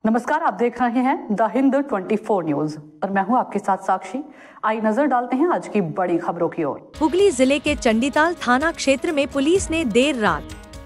नमस्कार, आप देख रहे हैं द हिंद 24 न्यूज और मैं हूं आपके साथ साक्षी। आई नजर डालते हैं आज की बड़ी खबरों की ओर। हुगली जिले के चंडीताल थाना क्षेत्र में पुलिस ने देर रात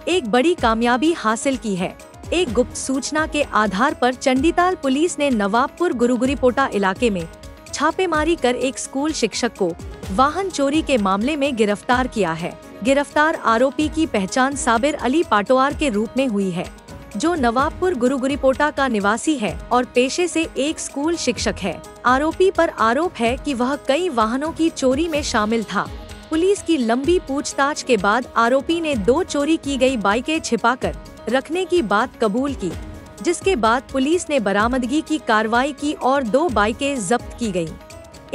एक बड़ी कामयाबी हासिल की है। एक गुप्त सूचना के आधार पर चंडीताल पुलिस ने नवाबपुर गुरुगुरीपोटा इलाके में छापेमारी कर एक स्कूल शिक्षक को वाहन चोरी के मामले में गिरफ्तार किया है। गिरफ्तार आरोपी की पहचान साबिर अली पाटोआर के रूप में हुई है, जो नवाबपुर गुरुगुरीपोटा का निवासी है और पेशे से एक स्कूल शिक्षक है। आरोपी पर आरोप है कि वह कई वाहनों की चोरी में शामिल था। पुलिस की लंबी पूछताछ के बाद आरोपी ने 2 चोरी की गई बाइकें छिपाकर रखने की बात कबूल की, जिसके बाद पुलिस ने बरामदगी की कार्रवाई की और 2 बाइकें जब्त की गयी।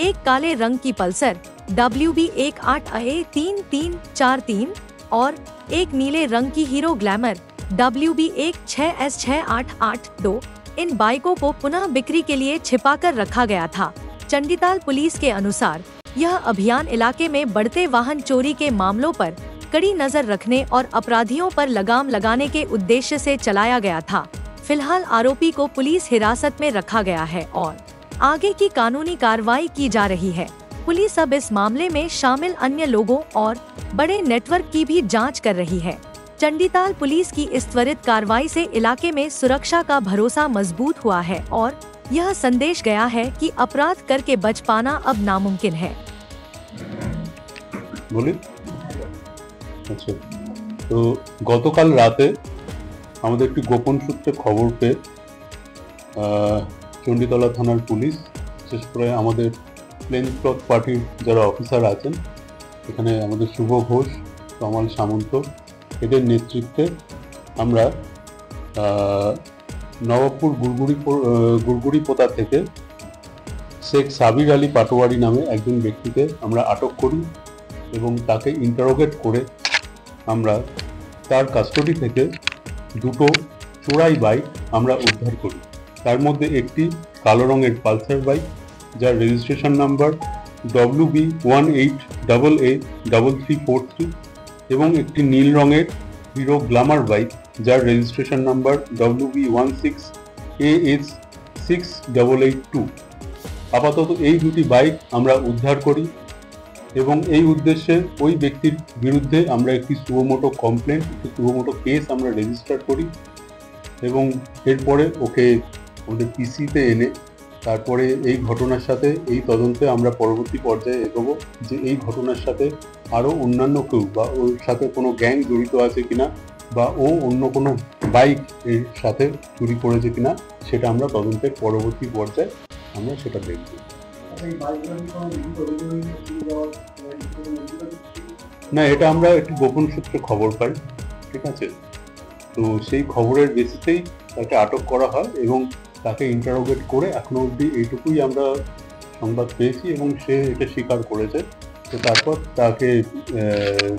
एक काले रंग की पल्सर WB18A3343 और एक नीले रंग की हीरो ग्लैमर WB16S6882। इन बाइकों को पुनः बिक्री के लिए छिपाकर रखा गया था। चंडीताल पुलिस के अनुसार यह अभियान इलाके में बढ़ते वाहन चोरी के मामलों पर कड़ी नजर रखने और अपराधियों पर लगाम लगाने के उद्देश्य से चलाया गया था। फिलहाल आरोपी को पुलिस हिरासत में रखा गया है और आगे की कानूनी कार्रवाई की जा रही है। पुलिस अब इस मामले में शामिल अन्य लोगों और बड़े नेटवर्क की भी जांच कर रही है। चंडीताल पुलिस की इस त्वरित कार्रवाई से इलाके में सुरक्षा का भरोसा मजबूत हुआ है और यह संदेश गया है कि अपराध करके बच पाना अब नामुमकिन है। बोलिए। আচ্ছা, তো গতকাল রাতে আমাদের একটি গোপন সূত্রে খবর পেয়ে চণ্ডীতলা থানার পুলিশ, বিশেষ করে আমাদের প্লেন ক্লথ পার্টির যারা অফিসার আছেন, এখানে আমাদের শুভ ঘোষ, কমল সামন্ত, এদের নেতৃত্বে আমরা নবাবপুর গুরগুরিপোতা থেকে শেখ সাবির আলী পাটোয়ারি নামে একজন ব্যক্তিকে আমরা আটক করি এবং তাকে ইন্টারোগেট করে আমরা তার কাস্টডি থেকে 2টো চোরাই বাইক আমরা উদ্ধার করি। তার মধ্যে একটি কালো রঙের পালসার বাইক, যার রেজিস্ট্রেশন নাম্বার WB18AA3343 এবং একটি নীল রঙের হিরো গ্ল্যামার বাইক, যার রেজিস্ট্রেশন নাম্বার WB16AS6882। আপাতত এই 2টি বাইক আমরা উদ্ধার করি এবং এই উদ্দেশ্যে ওই ব্যক্তির বিরুদ্ধে আমরা একটি সুমোটো কমপ্লেন, একটি সুমোটো কেস আমরা রেজিস্টার করি এবং এরপরে ওকে আমাদের পিসিতে এনে তারপরে এই ঘটনার সাথে এই তদন্তে আমরা পরবর্তী পর্যায়ে এগোবো যে এই ঘটনার সাথে আরও অন্যান্য কেউ বা ওর সাথে কোনো গ্যাং জড়িত আছে কিনা বা ও অন্য কোনো বাইক এর সাথে চুরি করেছে কিনা সেটা আমরা তদন্তের পরবর্তী পর্যায়ে আমরা সেটা দেখব। না, এটা আমরা একটি গোপন সূত্রে খবর পাই, ঠিক আছে। তো সেই খবরের বেসিসেই তাকে আটক করা হয় এবং তাকে ইন্টারোগেট করে এখনো অবধি এইটুকুই আমরা সংবাদ পেয়েছি এবং সে এটা স্বীকার করেছে। তো তারপর তাকে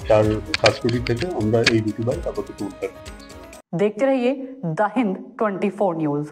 তার কাস্টডি থেকে আমরা এই 2টি বাইক আপাতত উদ্ধার করেছি। देखते रहिए द हिंद 24 न्यूज।